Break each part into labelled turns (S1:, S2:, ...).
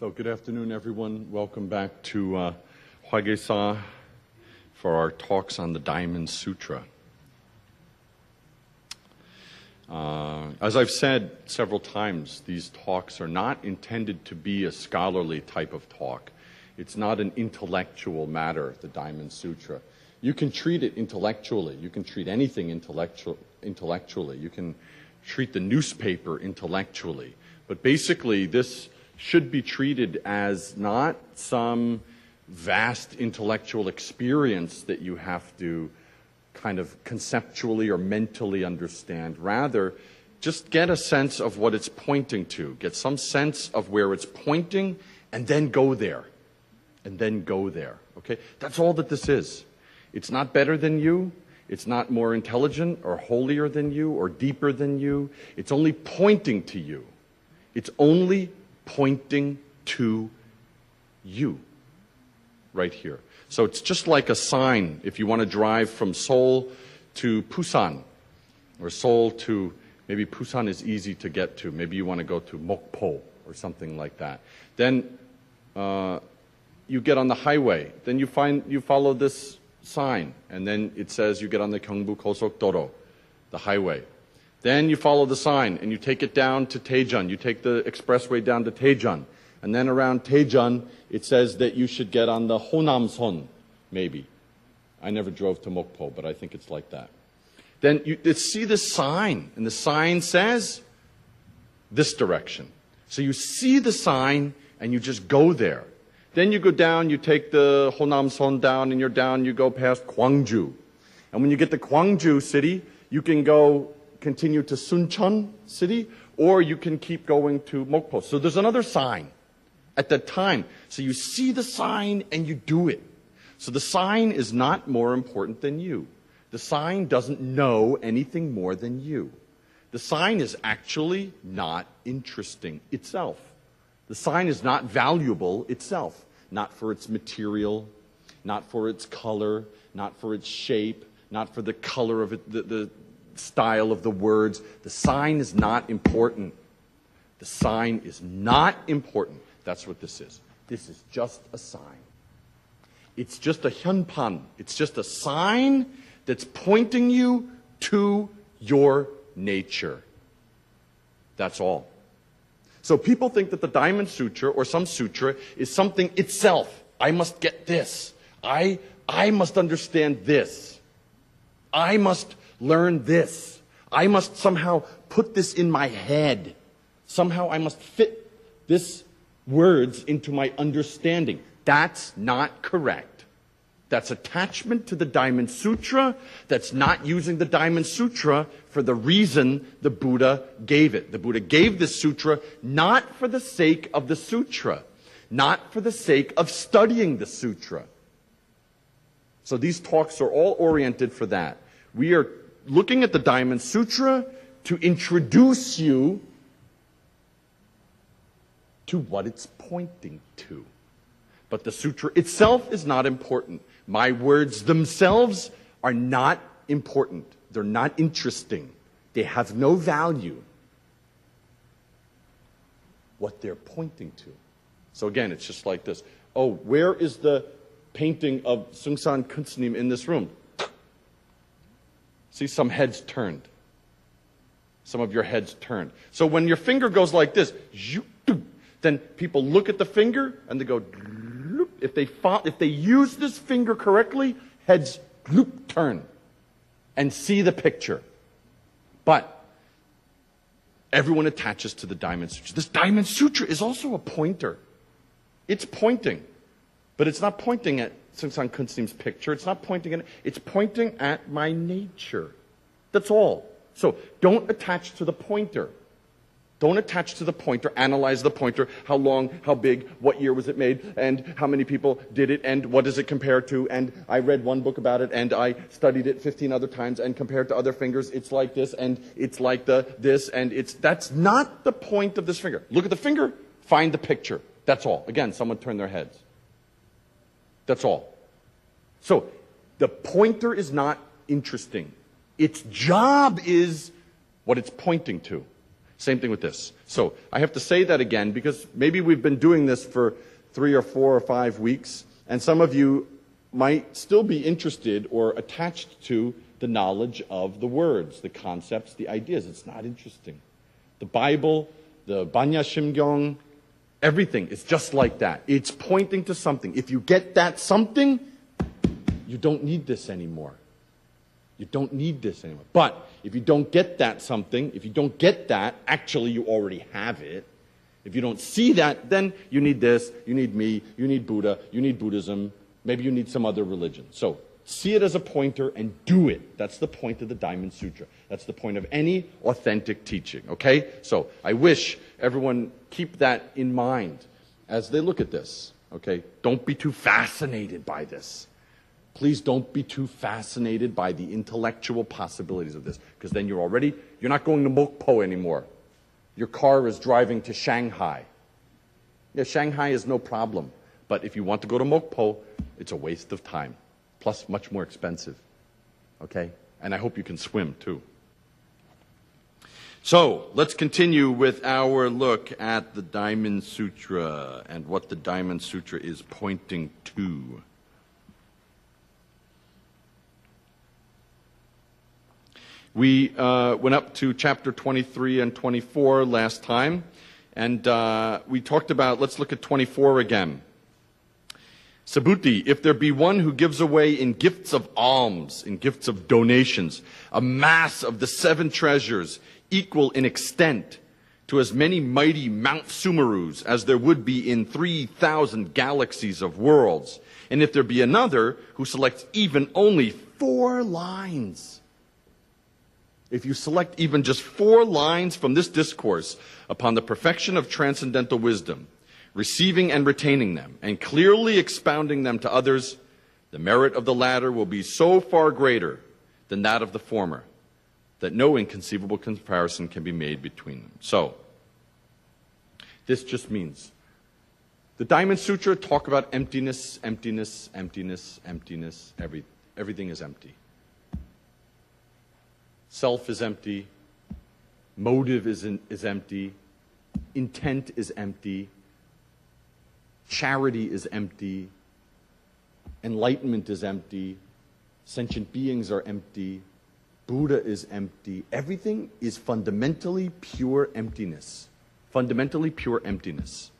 S1: So good afternoon, everyone. Welcome back to Hwa Gye Sah for our talks on the Diamond Sutra. As I've said several times, these talks are not intended to be a scholarly type of talk. It's not an intellectual matter, the Diamond Sutra. You can treat it intellectually. You can treat anything intellectually. You can treat the newspaper intellectually. But basically, this should be treated as not some vast intellectual experience that you have to kind of conceptually or mentally understand. Rather, just get a sense of what it's pointing to. Get some sense of where it's pointing, and then go there. And then go there. Okay? That's all that this is. It's not better than you. It's not more intelligent or holier than you or deeper than you. It's only pointing to you. It's only pointing to you right here. So it's just like a sign if you want to drive from Seoul to Busan, or Seoul to, maybe Busan is easy to get to. Maybe you want to go to Mokpo or something like that. Then you get on the highway. Then you follow this sign, and then it says you get on the Gyeongbu Gosokdoro, the highway. Then you follow the sign, and you take it down to Daejeon. You take the expressway down to Daejeon. And then around Daejeon, it says that you should get on the Honam-son, maybe. I never drove to Mokpo, but I think it's like that. Then you see this sign, and the sign says this direction. So you see the sign, and you just go there. Then you go down, you take the Honam-son down, and you're down, you go past Guangzhou. And when you get to Guangzhou city, you can continue to Suncheon city, or you can keep going to Mokpo. So there's another sign at that time. So you see the sign and you do it. So the sign is not more important than you. The sign doesn't know anything more than you. The sign is actually not interesting itself. The sign is not valuable itself, not for its material, not for its color, not for its shape, not for the color of it, the style of the words. The sign is not important. The sign is not important. That's what this is. This is just a sign. It's just a hyunpan. It's just a sign that's pointing you to your nature. That's all. So people think that the Diamond Sutra or some sutra is something itself. I must get this. I must understand this. I must learn this. I must somehow put this in my head. Somehow I must fit this words into my understanding. That's not correct. That's attachment to the Diamond Sutra. That's not using the Diamond Sutra for the reason the Buddha gave it. The Buddha gave this sutra not for the sake of the sutra, not for the sake of studying the sutra. So these talks are all oriented for that. We are looking at the Diamond Sutra to introduce you to what it's pointing to. But the sutra itself is not important. My words themselves are not important. They're not interesting. They have no value. What they're pointing to. So again, it's just like this. Oh, where is the painting of Seung Sahn Kunsnim in this room? See, some heads turned. Some of your heads turned. So when your finger goes like this, then people look at the finger and they go, if they use this finger correctly, heads turn and see the picture. But everyone attaches to the Diamond Sutra. This Diamond Sutra is also a pointer. It's pointing, but it's not pointing at Seung Sahn Kunsnim's picture. It's not pointing at it. It's pointing at my nature. That's all. So don't attach to the pointer. Don't attach to the pointer. Analyze the pointer. How long, how big, what year was it made, and how many people did it, and what does it compare to, and I read one book about it, and I studied it 15 other times, and compared to other fingers, it's like this, and it's like this, and that's not the point of this finger. Look at the finger, find the picture. That's all. Again, someone turned their heads. That's all. So, the pointer is not interesting. Its job is what it's pointing to. Same thing with this. So I have to say that again because maybe we've been doing this for 3 or 4 or 5 weeks, and some of you might still be interested or attached to the knowledge of the words, the concepts, the ideas. It's not interesting. The Bible, the Banya Shimgyong, everything is just like that. It's pointing to something. If you get that something, you don't need this anymore. You don't need this anymore. But if you don't get that something, if you don't get that, actually you already have it. If you don't see that, then you need this, you need me, you need Buddha, you need Buddhism, maybe you need some other religion. So see it as a pointer and do it. That's the point of the Diamond Sutra. That's the point of any authentic teaching, okay? So I wish everyone keep that in mind as they look at this, okay? Don't be too fascinated by this. Please don't be too fascinated by the intellectual possibilities of this, because then you're not going to Mokpo anymore. Your car is driving to Shanghai. Yeah, Shanghai is no problem. But if you want to go to Mokpo, it's a waste of time. Plus, much more expensive. Okay? And I hope you can swim, too. So, let's continue with our look at the Diamond Sutra and what the Diamond Sutra is pointing to. We went up to chapter 23 and 24 last time, and we talked about, let's look at 24 again. Subhuti, if there be one who gives away in gifts of alms, in gifts of donations, a mass of the 7 treasures, equal in extent to as many mighty Mount Sumerus as there would be in 3,000 galaxies of worlds, and if there be another who selects even only 4 lines, if you select even just 4 lines from this discourse upon the perfection of transcendental wisdom, receiving and retaining them, and clearly expounding them to others, the merit of the latter will be so far greater than that of the former, that no inconceivable comparison can be made between them. So, this just means the Diamond Sutra talk about emptiness, emptiness, emptiness, emptiness, everything is empty. Self is empty, motive is empty, intent is empty, charity is empty, enlightenment is empty, sentient beings are empty, Buddha is empty. Everything is fundamentally pure emptiness. Fundamentally pure emptiness.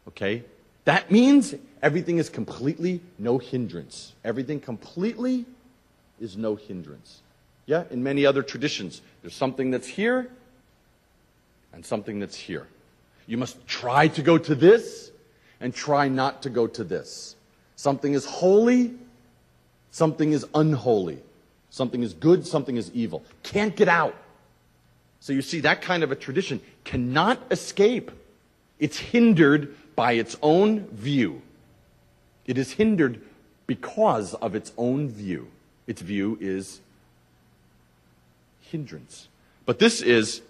S1: Okay? That means everything is completely no hindrance. Everything completely is no hindrance. Yeah, in many other traditions, there's something that's here and something that's here. You must try to go to this and try not to go to this. Something is holy, something is unholy. Something is good, something is evil. Can't get out. So you see, that kind of a tradition cannot escape. It's hindered by its own view. It is hindered because of its own view. Its view is hindrance. But this is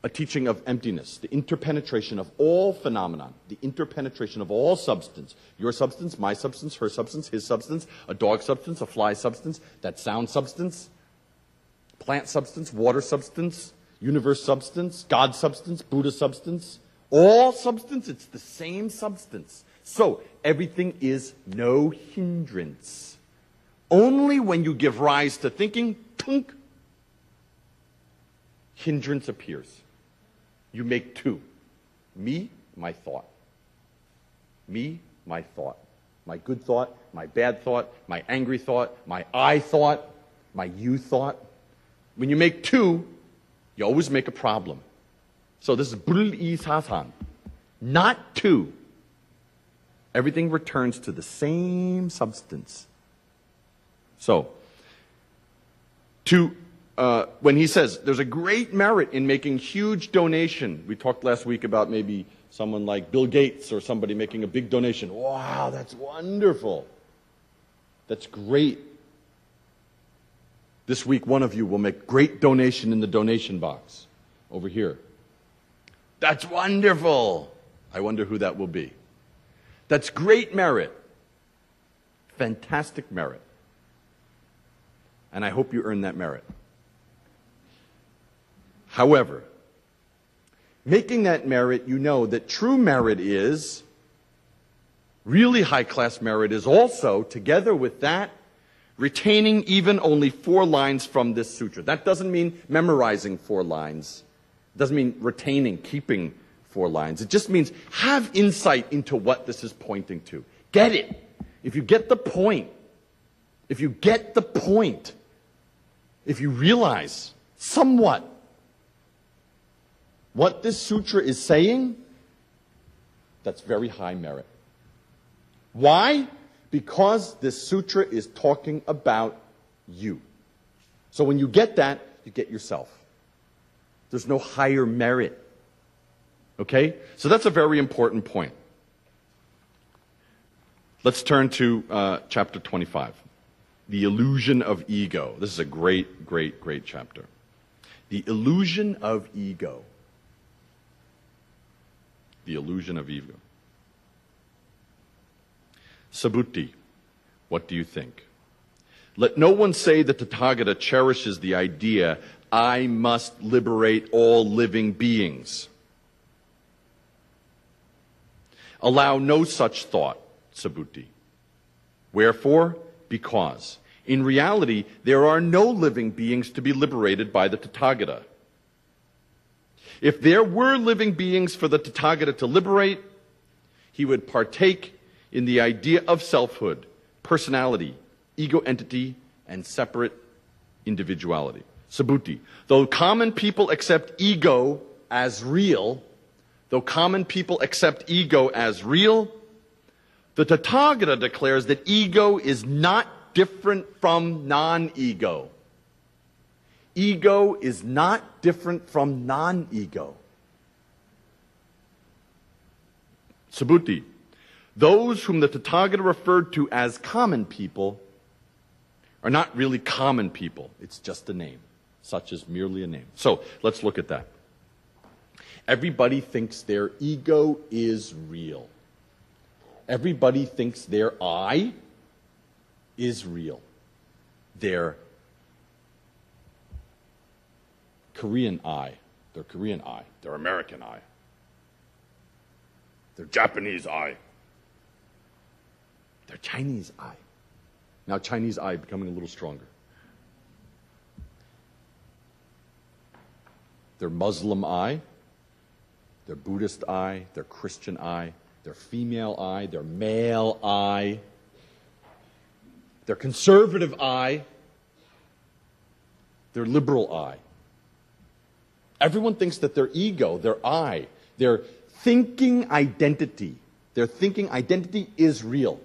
S1: a teaching of emptiness, the interpenetration of all phenomenon, the interpenetration of all substance. Your substance, my substance, her substance, his substance, a dog substance, a fly substance, that sound substance, plant substance, water substance, universe substance, God substance, Buddha substance. All substance, it's the same substance. So, everything is no hindrance. Only when you give rise to thinking, tunk, hindrance appears. You make 2. Me, my thought. Me, my thought. My good thought, my bad thought, my angry thought, my I thought, my you thought. When you make 2, you always make a problem. So this is 불이 사상. Not 2. Everything returns to the same substance. So, when he says there's a great merit in making huge donation, we talked last week about maybe someone like Bill Gates or somebody making a big donation. Wow, that's wonderful. That's great. This week, one of you will make great donation in the donation box over here. That's wonderful. I wonder who that will be. That's great merit. Fantastic merit. And I hope you earn that merit. However, Making that merit, you know that true merit is, really high-class merit is also, together with that, retaining even only 4 lines from this sutra. That doesn't mean memorizing 4 lines. It doesn't mean retaining, keeping 4 lines. It just means have insight into what this is pointing to. Get it. If you get the point, if you realize somewhat what this sutra is saying, that's very high merit. Why? Because this sutra is talking about you. So when you get that, you get yourself. There's no higher merit. Okay? So that's a very important point. Let's turn to chapter 25. The illusion of ego. This is a great, great, great chapter. The illusion of ego. The illusion of ego. Subhuti, what do you think? Let no one say that Tathagata cherishes the idea, I must liberate all living beings. Allow no such thought, Subhuti. Wherefore? Because in reality, there are no living beings to be liberated by the Tathagata. If there were living beings for the Tathagata to liberate, he would partake in the idea of selfhood, personality, ego entity, and separate individuality. Subhuti, though common people accept ego as real, the Tathagata declares that ego is not different from non-ego. Ego is not different from non-ego. Subhuti, those whom the Tathagata referred to as common people are not really common people. It's just a name, such as merely a name. So let's look at that. Everybody thinks their ego is real. Everybody thinks their I is real. Their Korean I, their Korean I, their American I, their Japanese I, their Chinese I. Now Chinese I becoming a little stronger. Their Muslim I, their Buddhist I, their Christian I, their female I, their male I, their conservative I, their liberal I. Everyone thinks that their ego, their I, their thinking identity is real.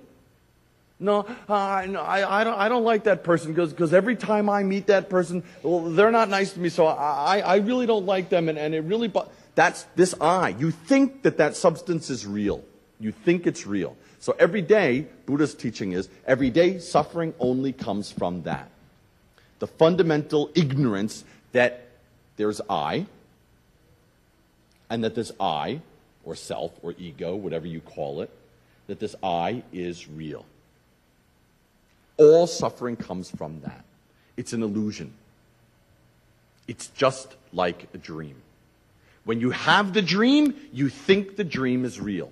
S1: No, I don't like that person because every time I meet that person, well, they're not nice to me, so I really don't like them, and it really... That's this I. You think that substance is real. You think it's real. So every day, Buddha's teaching is, every day suffering only comes from that. The fundamental ignorance that there's I, and that this I, or self, or ego, whatever you call it, that this I is real. All suffering comes from that. It's an illusion. It's just like a dream. When you have the dream, you think the dream is real.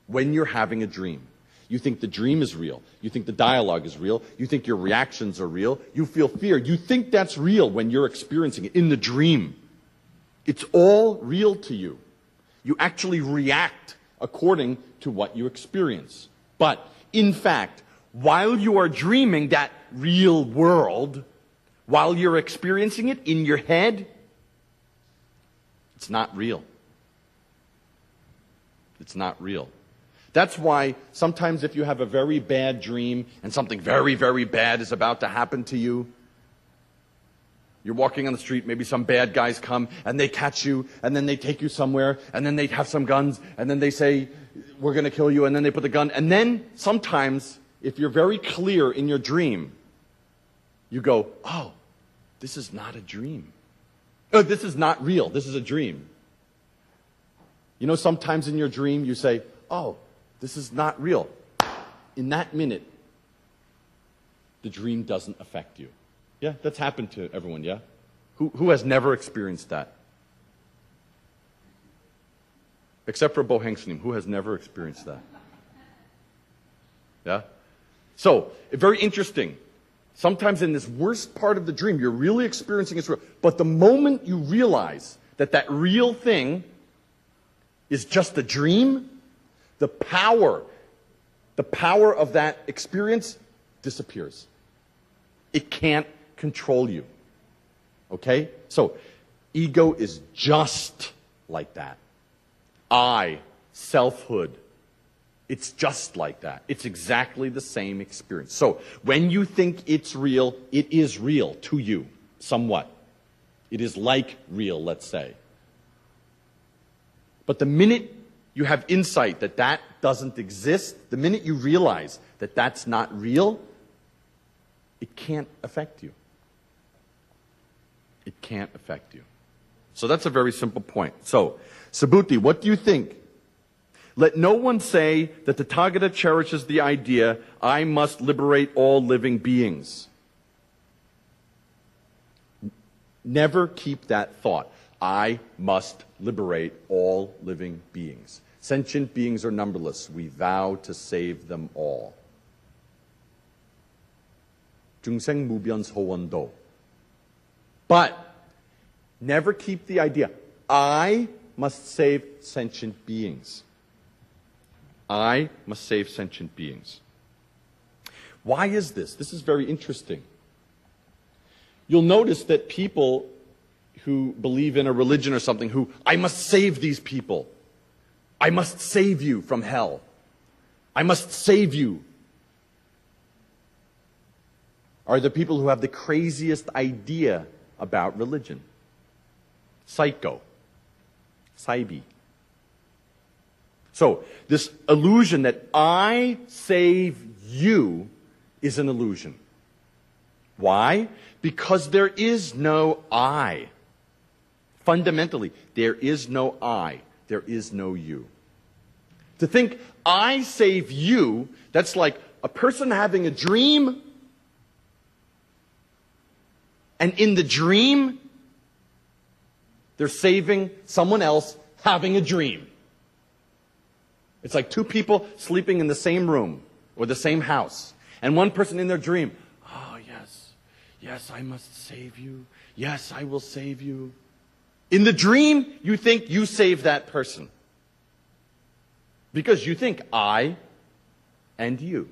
S1: When you're having a dream, you think the dream is real. You think the dialogue is real. You think your reactions are real. You feel fear. You think that's real when you're experiencing it in the dream. It's all real to you. You actually react according to what you experience. But, in fact, while you are dreaming that real world, while you're experiencing it in your head, it's not real. It's not real. That's why sometimes if you have a very bad dream and something very, very bad is about to happen to you, you're walking on the street, maybe some bad guys come and they catch you and then they take you somewhere and then they have some guns and then they say, we're going to kill you, and then they put the gun. And then sometimes, if you're very clear in your dream, you go, oh, this is not a dream. Oh, this is not real. This is a dream. You know, sometimes in your dream you say, oh, this is not real. In that minute, the dream doesn't affect you. Yeah, that's happened to everyone, yeah? Who has never experienced that? Except for Boheng Snim, who has never experienced that. Yeah? So, very interesting. Sometimes in this worst part of the dream, you're really experiencing it's real. But the moment you realize that that real thing is just a dream, the power of that experience disappears. It can't control you. Okay? So, ego is just like that. I, selfhood, it's just like that. It's exactly the same experience. So, when you think it's real, it is real to you, somewhat. It is like real, let's say. But the minute you have insight that that doesn't exist, the minute you realize that that's not real, it can't affect you. It can't affect you. So that's a very simple point. So, Subhuti, what do you think? Let no one say that the Tathagata cherishes the idea, I must liberate all living beings. Never keep that thought. I must liberate all living beings. Sentient beings are numberless. We vow to save them all. 중생 무변 소원도. But never keep the idea, I must save sentient beings. I must save sentient beings. Why is this? This is very interesting. You'll notice that people who believe in a religion or something who, I must save these people. I must save you from hell. I must save you. Are the people who have the craziest idea about religion. Psycho. Saibi. So, this illusion that I save you is an illusion. Why? Because there is no I. Fundamentally, there is no I. There is no you. To think, I save you, that's like a person having a dream, and in the dream, they're saving someone else having a dream. It's like two people sleeping in the same room or the same house. And one person in their dream, oh, yes, I must save you. Yes, I will save you. In the dream, you think you save that person. Because you think I and you.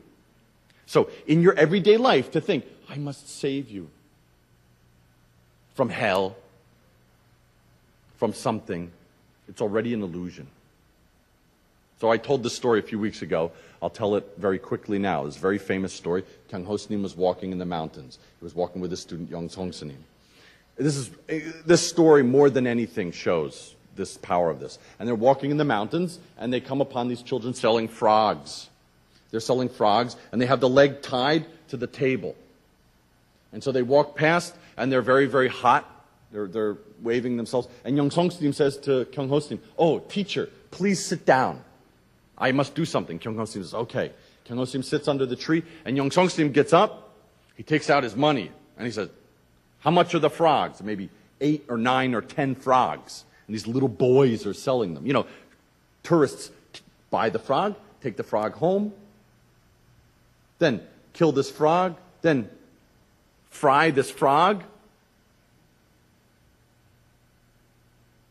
S1: So, in your everyday life, to think, I must save you from hell, from something, it's already an illusion. So I told this story a few weeks ago. I'll tell it very quickly now. It's a very famous story. Kyung Ho Snim was walking in the mountains. He was walking with his student, Yong Song Snim. This story, more than anything, shows this power of this. And they're walking in the mountains, and they come upon these children selling frogs. They're selling frogs, and they have the leg tied to the table. And so they walk past, and they're very, very hot. They're waving themselves. And Yong Song Snim says to Kyung Ho Snim, oh, teacher, please sit down. I must do something. Kyung Ho Snim says, okay. Kyung Ho Snim sits under the tree, and Yong Song Snim gets up. He takes out his money, and he says, how much are the frogs? Maybe 8 or 9 or 10 frogs. And these little boys are selling them. You know, tourists buy the frog, take the frog home, then kill this frog, then fry this frog,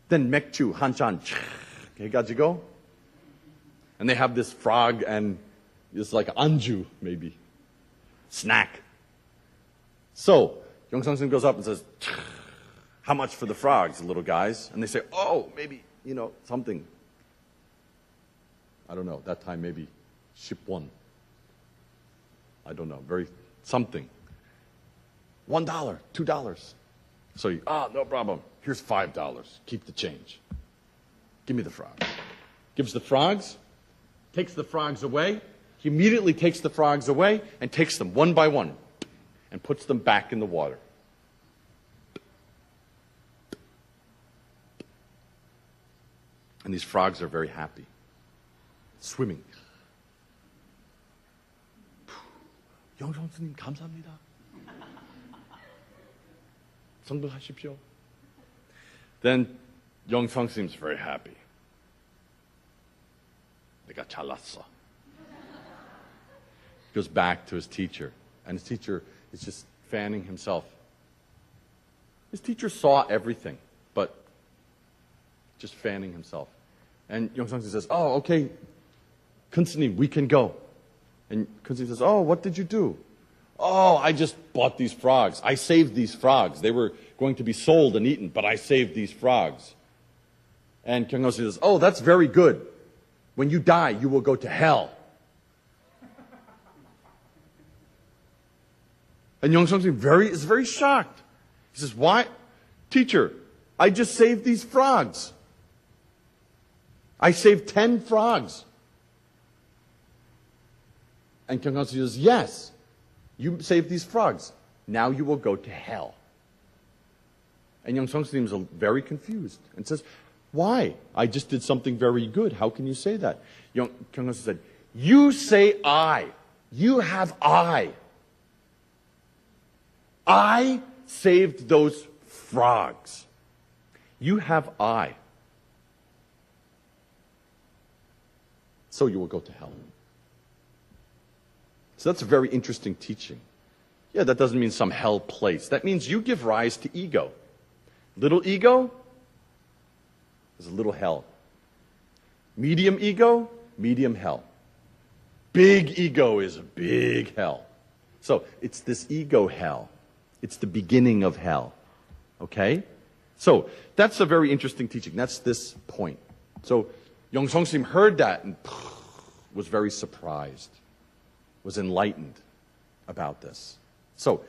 S1: then mekchu, hanchan, 해가지고, and they have this frog and it's like anju, maybe, snack. So, Yong Song Snim goes up and says, how much for the frogs, little guys? And they say, oh, maybe, something. I don't know, that time maybe $10. I don't know, something. $1, $2. So no problem. Here's $5. Keep the change. Give me the frog. Gives the frogs, takes the frogs away. He immediately takes the frogs away and takes them one by one and puts them back in the water. And these frogs are very happy. Swimming. 영성스님 감사합니다. 성불하십시오. Then Yong Song seems very happy. 내가 잘났어. He goes back to his teacher, and his teacher is just fanning himself. His teacher saw everything, but just fanning himself. And Yongsan says, oh, okay, Kunsanim, we can go. And Kunsanim says, oh, what did you do? Oh, I just bought these frogs. I saved these frogs. They were going to be sold and eaten, but I saved these frogs. And Kyungho says, oh, that's very good. When you die, you will go to hell. And Yongsan is very shocked. He says, why? Teacher, I just saved these frogs. I saved 10 frogs. And Kyungho says, yes, you saved these frogs. Now you will go to hell. And Yongsan seems very confused and says, why? I just did something very good. How can you say that? Kyungho said, you say I. You have I. I saved those frogs. You have I. So you will go to hell. So that's a very interesting teaching. Yeah, that doesn't mean some hell place. That means you give rise to ego. Little ego is a little hell. Medium ego, medium hell. Big ego is a big hell. So it's this ego hell. It's the beginning of hell. Okay? So that's a very interesting teaching. That's this point. So Yongsan Sim heard that and was very surprised, was enlightened about this. So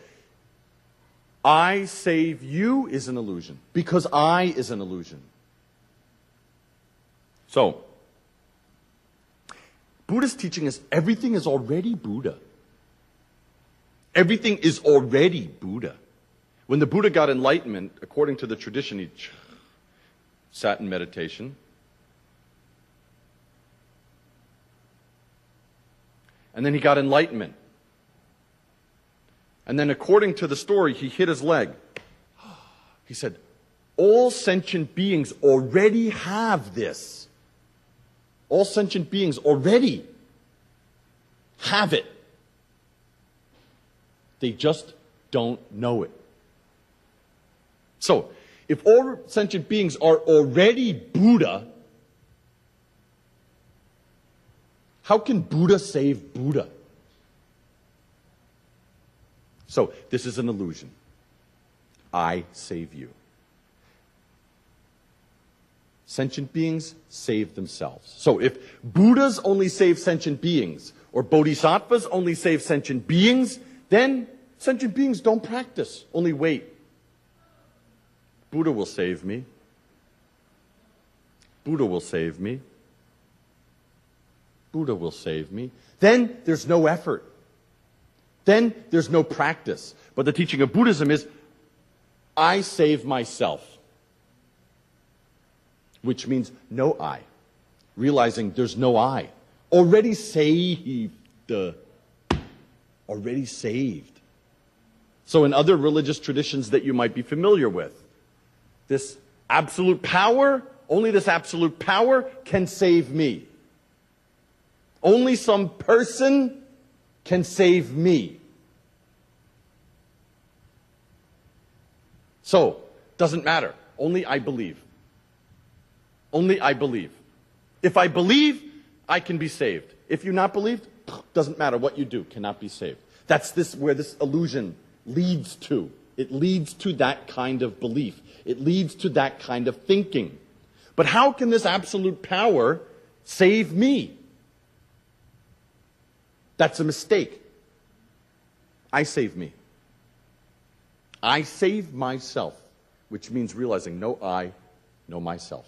S1: I save you is an illusion because I is an illusion. So Buddhist teaching is everything is already Buddha. Everything is already Buddha. When the Buddha got enlightenment, according to the tradition, he sat in meditation. And then he got enlightenment. And then according to the story, he hit his leg. He said, all sentient beings already have this. All sentient beings already have it. They just don't know it. So, if all sentient beings are already Buddha, how can Buddha save Buddha? So, this is an illusion. I save you. Sentient beings save themselves. So, if Buddhas only save sentient beings, or Bodhisattvas only save sentient beings, then sentient beings don't practice, only wait. Buddha will save me. Buddha will save me. Buddha will save me. Then there's no effort. Then there's no practice. But the teaching of Buddhism is, I save myself. Which means no I. Realizing there's no I. Already saved. Already saved. So in other religious traditions that you might be familiar with, this absolute power, only this absolute power can save me. Only some person can save me. So, doesn't matter. Only I believe. Only I believe. If I believe, I can be saved. If you not believed, doesn't matter what you do, cannot be saved. That's where this illusion leads to. It leads to that kind of belief. It leads to that kind of thinking. But how can this absolute power save me? That's a mistake. I save me. I save myself, which means realizing no I, no myself.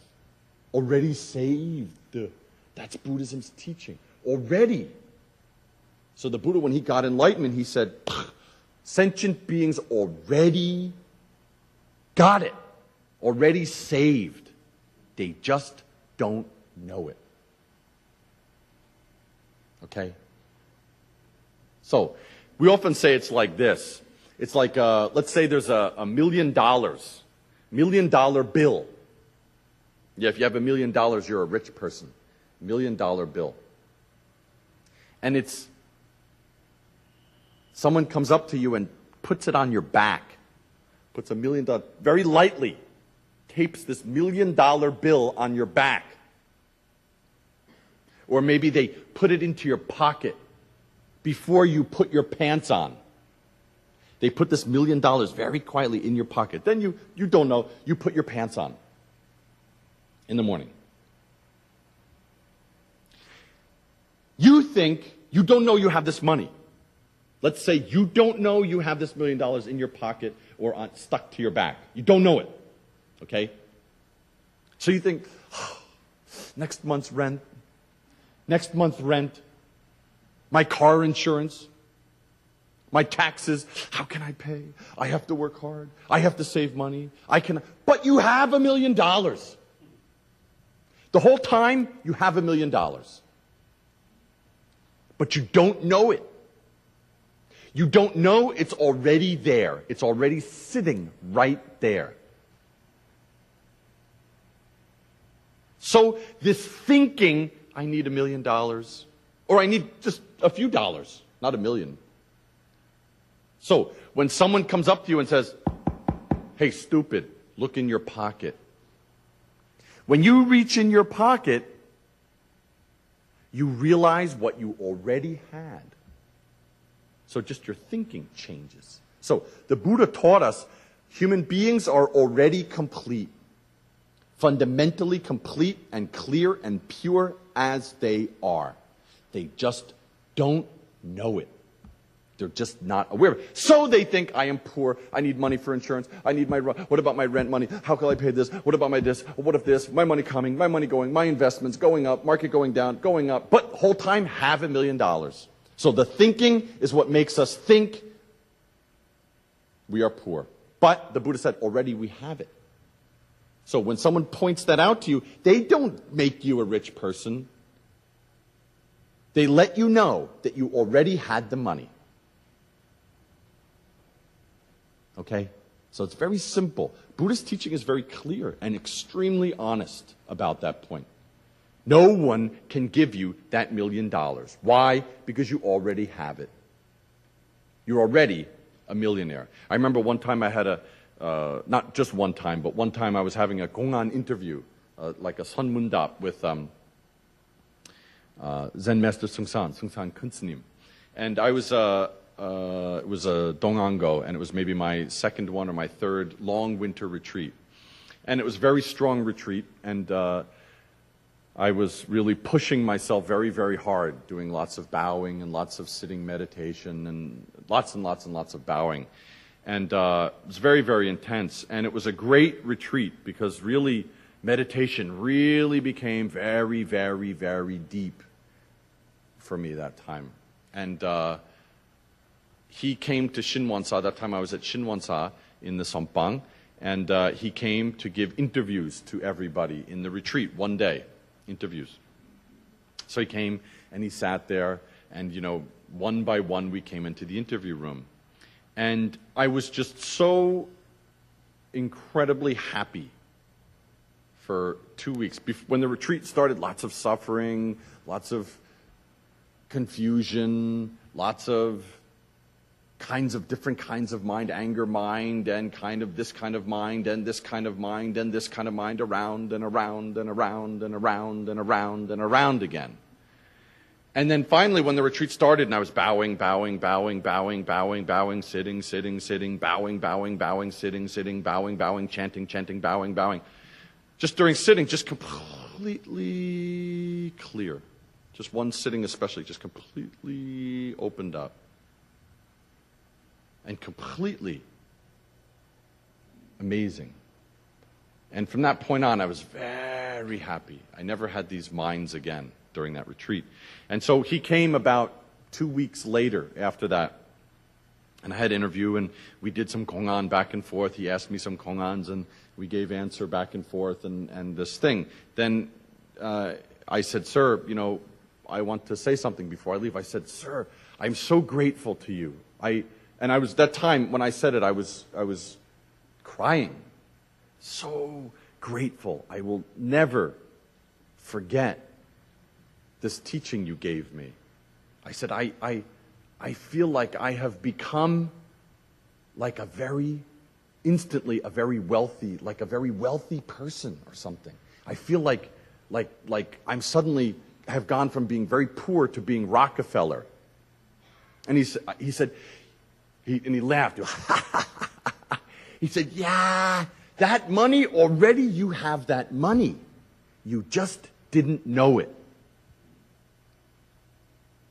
S1: Already saved. That's Buddhism's teaching. Already. So the Buddha, when he got enlightenment, he said, sentient beings already got it. Already saved. They just don't know it. Okay? So, we often say it's like this. It's like, let's say there's a $1 million bill. Yeah, if you have $1 million, you're a rich person. $1 million bill. And someone comes up to you and puts it on your back, puts $1 million, very lightly, tapes this $1 million bill on your back. Or maybe they put it into your pocket before you put your pants on. They put this $1 million very quietly in your pocket. Then you don't know, you put your pants on in the morning. You think you don't know you have this money. Let's say you don't know you have this $1 million in your pocket or stuck to your back. You don't know it. Okay? So you think, next month's rent, my car insurance, my taxes, how can I pay? I have to work hard. I have to save money. But you have $1 million. The whole time, you have $1 million. But you don't know it. You don't know it's already there. It's already sitting right there. So this thinking, I need $1 million, or I need just a few dollars, not $1 million. So when someone comes up to you and says, hey, stupid, look in your pocket. When you reach in your pocket, you realize what you already had. So just your thinking changes. So the Buddha taught us human beings are already complete, fundamentally complete and clear and pure as they are. They just don't know it. They're just not aware of it. So they think, I am poor, I need money for insurance, what about my rent money? How can I pay this? What about my this? What if this? My money coming, my money going, my investments going up, market going down, going up. But whole time, have $1 million. So the thinking is what makes us think we are poor. But the Buddha said, already we have it. So when someone points that out to you, they don't make you a rich person. They let you know that you already had the money. Okay? So it's very simple. Buddhist teaching is very clear and extremely honest about that point. No one can give you that $1 million. Why? Because you already have it. You're already a millionaire. I remember one time I had not just one time, but one time I was having a Gongan interview, like a Sunmundap with Zen Master Seung Sahn Kunsnim. And I was, it was a Dongango, and it was maybe my second one or my third long winter retreat. And it was a very strong retreat, and I was really pushing myself very, very hard, doing lots of bowing and lots of sitting meditation and lots of bowing. And it was very, very intense. And it was a great retreat because really meditation really became very, very, very deep for me that time. And he came to Shinwonsa. That time I was at Shinwonsa in the Sompang. And he came to give interviews to everybody in the retreat one day. Interviews. So he came and he sat there, and one by one we came into the interview room. And I was just so incredibly happy for 2 weeks. When the retreat started, lots of suffering, lots of confusion, lots of different kinds of mind, anger mind, and kind of this kind of mind, and this kind of mind, and this kind of mind, around and around and around and around and around and around again. And then finally, when the retreat started, and I was bowing, sitting, bowing, chanting, bowing. Just during sitting, just completely clear. Just one sitting especially, just completely opened up. And completely amazing. And from that point on, I was very happy. I never had these minds again during that retreat. And so he came about 2 weeks later after that. And I had an interview, and we did some Gongan back and forth. He asked me some Gongans, and we gave answer back and forth and this thing. Then I said, sir, I want to say something before I leave. I said, sir, I'm so grateful to you. And I was, that time when I said it, I was crying. So grateful. I will never forget this teaching you gave me. I I said, I feel like I have become like instantly a very wealthy person or something. I feel like I'm suddenly have gone from being very poor to being Rockefeller. And he said, and he laughed. He said, yeah, that money, already you have that money. You just didn't know it.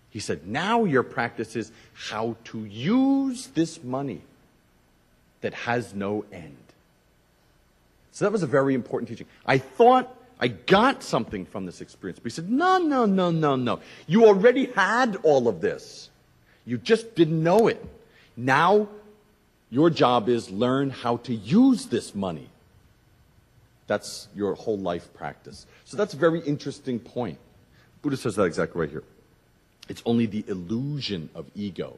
S1: He said, now your practice is how to use this money that has no end. So that was a very important teaching. I thought I got something from this experience. But he said, no. You already had all of this. You just didn't know it. Now, your job is learn how to use this money. That's your whole life practice. So that's a very interesting point. Buddha says that exactly right here. It's only the illusion of ego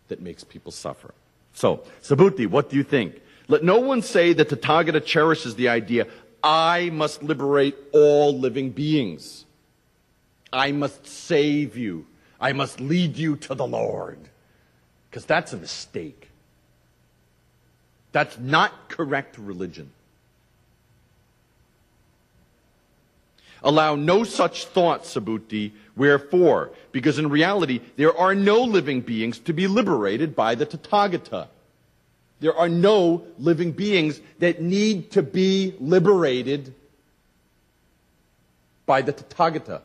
S1: that makes people suffer. So, Subhuti, what do you think? Let no one say that Tathagata cherishes the idea, I must liberate all living beings. I must save you. I must lead you to the Lord. Because that's a mistake. That's not correct religion. Allow no such thought, Subhuti. Wherefore? Because in reality, there are no living beings to be liberated by the Tathagata. There are no living beings that need to be liberated by the Tathagata.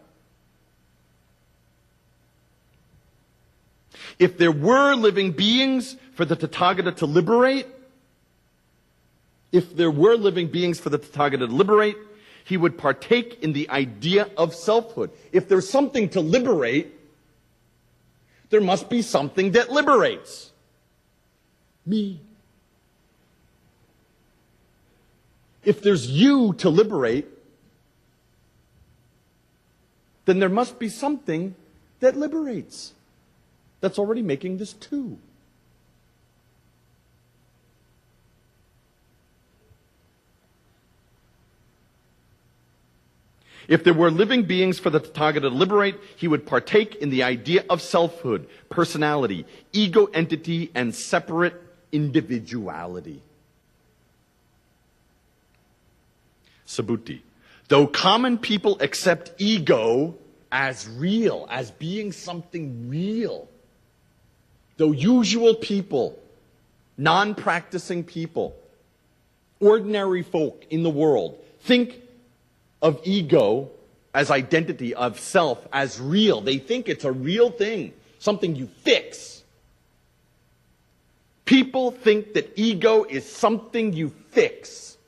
S1: If there were living beings for the Tathagata to liberate, he would partake in the idea of selfhood. If there's something to liberate, there must be something that liberates. Me. If there's you to liberate, then there must be something that liberates. That's already making this two. If there were living beings for the Tathagata to liberate, he would partake in the idea of selfhood, personality, ego entity, and separate individuality. Subhuti. Though common people accept ego as real, as being something real, though usual people, non-practicing people, ordinary folk in the world think of ego as identity, of self as real. They think it's a real thing, something you fix. People think that ego is something you fix,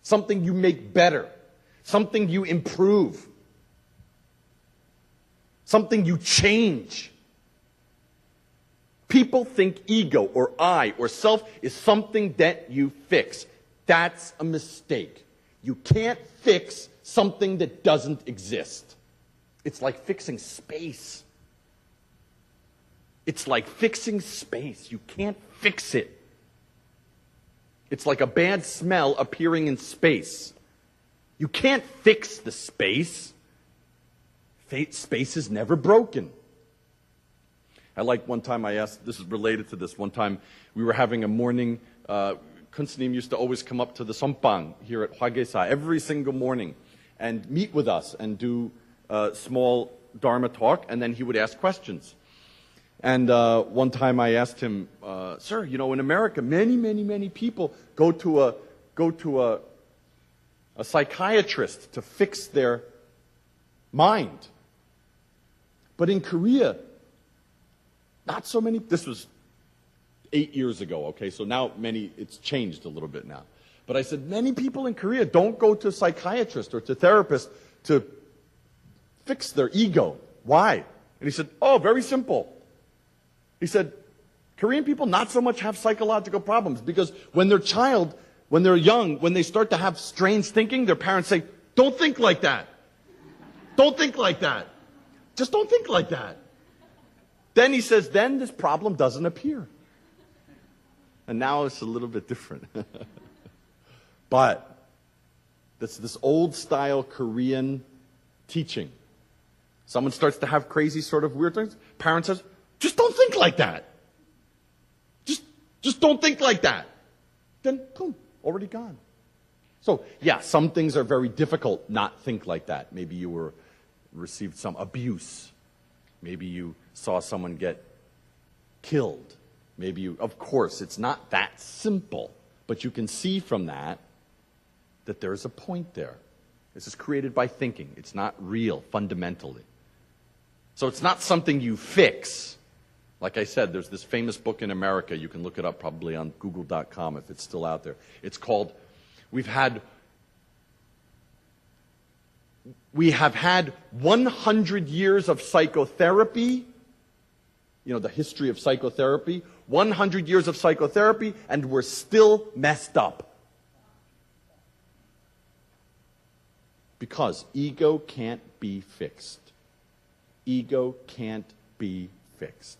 S1: something you make better, something you improve, something you change. People think ego or I or self is something that you fix. That's a mistake. You can't fix something that doesn't exist. It's like fixing space. It's like fixing space. You can't fix it. It's like a bad smell appearing in space. You can't fix the space. Space is never broken. I like one time I asked, this is related to this, one time we were having a morning, Kunsanim used to always come up to the Sompang here at Hwa Gye Sah every single morning and meet with us and do a small Dharma talk, and then he would ask questions. And one time I asked him, sir, you know, in America, many people go to a psychiatrist to fix their mind. But in Korea, not so many. This was 8 years ago, okay? So now it's changed a little bit now. But I said, many people in Korea don't go to a psychiatrist or to therapist to fix their ego. Why? And he said, oh, very simple. He said, Korean people not so much have psychological problems because when they're young, when they start to have strange thinking, their parents say, don't think like that. Don't think like that. Just don't think like that. Then he says, then this problem doesn't appear. And now it's a little bit different. But this old style Korean teaching Someone starts to have crazy sort of weird things. Parent says, just don't think like that. Just don't think like that. Then, boom, already gone. So, yeah, some things are very difficult not think like that. Maybe you received some abuse. Maybe you saw someone get killed. Maybe you, of course, it's not that simple. But you can see from that there's a point there. This is created by thinking. It's not real, fundamentally. So it's not something you fix. Like I said, there's this famous book in America. You can look it up probably on google.com if it's still out there. It's called, we have had 100 years of psychotherapy. You know, the history of psychotherapy. 100 years of psychotherapy, and we're still messed up. Because ego can't be fixed. Ego can't be fixed.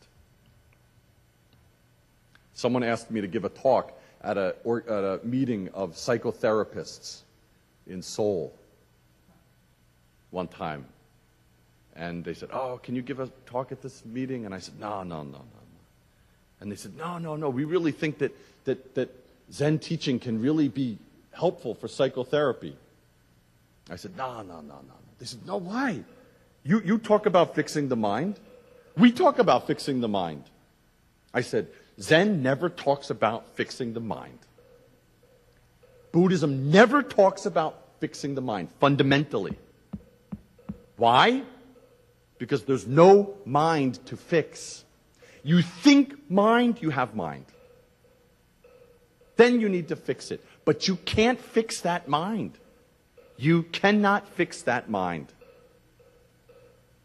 S1: Someone asked me to give a talk at a meeting of psychotherapists in Seoul one time. And they said, oh, can you give a talk at this meeting? And I said, no. And they said, no, we really think that Zen teaching can really be helpful for psychotherapy. I said, no. They said, no, why? You talk about fixing the mind. We talk about fixing the mind. I said, Zen never talks about fixing the mind. Buddhism never talks about fixing the mind, fundamentally. Why? Because there's no mind to fix. You think mind, you have mind. Then you need to fix it. But you can't fix that mind. You cannot fix that mind.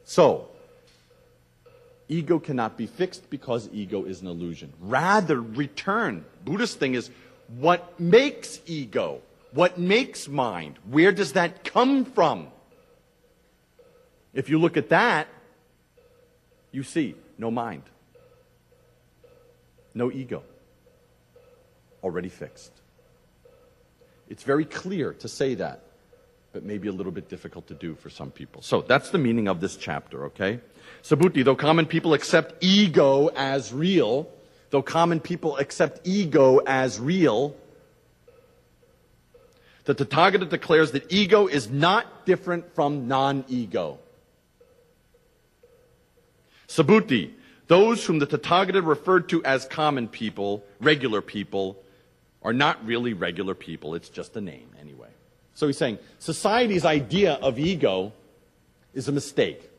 S1: So, ego cannot be fixed because ego is an illusion. Rather, return. Buddhist thing is, what makes ego? What makes mind? Where does that come from? If you look at that, you see no mind. No ego. Already fixed. It's very clear to say that, but maybe a little bit difficult to do for some people. So that's the meaning of this chapter, okay? Subhuti, though common people accept ego as real, the Tathagata declares that ego is not different from non-ego. Subhuti, those whom the Tathagata referred to as common people, regular people, are not really regular people. It's just a name anyway. So he's saying, society's idea of ego is a mistake.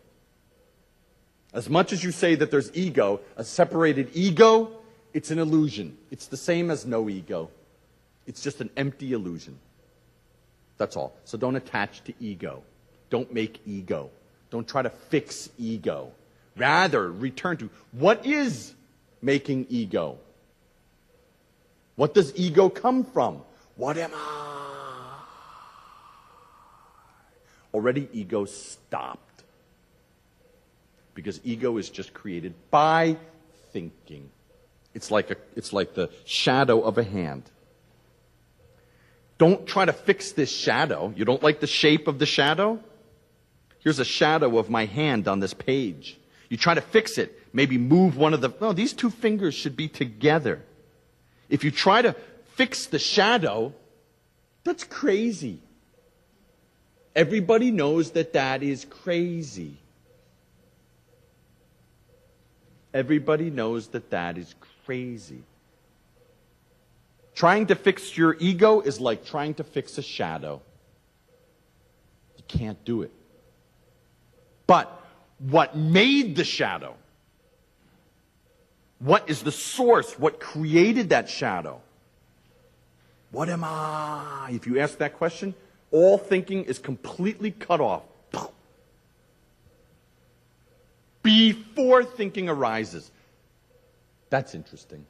S1: As much as you say that there's ego, a separated ego, it's an illusion. It's the same as no ego. It's just an empty illusion. That's all. So don't attach to ego. Don't make ego. Don't try to fix ego. Rather, return to what is making ego? What does ego come from? What am I? Already ego stopped. Because ego is just created by thinking. It's like the shadow of a hand. Don't try to fix this shadow. You don't like the shape of the shadow? Here's a shadow of my hand on this page. You try to fix it. Maybe move one of the... No, these two fingers should be together. If you try to fix the shadow, that's crazy. Everybody knows that that is crazy. Everybody knows that that is crazy. Trying to fix your ego is like trying to fix a shadow. You can't do it. But what made the shadow? What is the source? What created that shadow? What am I? If you ask that question, all thinking is completely cut off. Before thinking arises. That's interesting.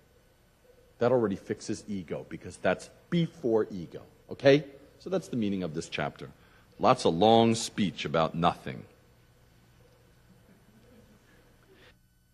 S1: That already fixes ego, because that's before ego. Okay? So that's the meaning of this chapter. Lots of long speech about nothing.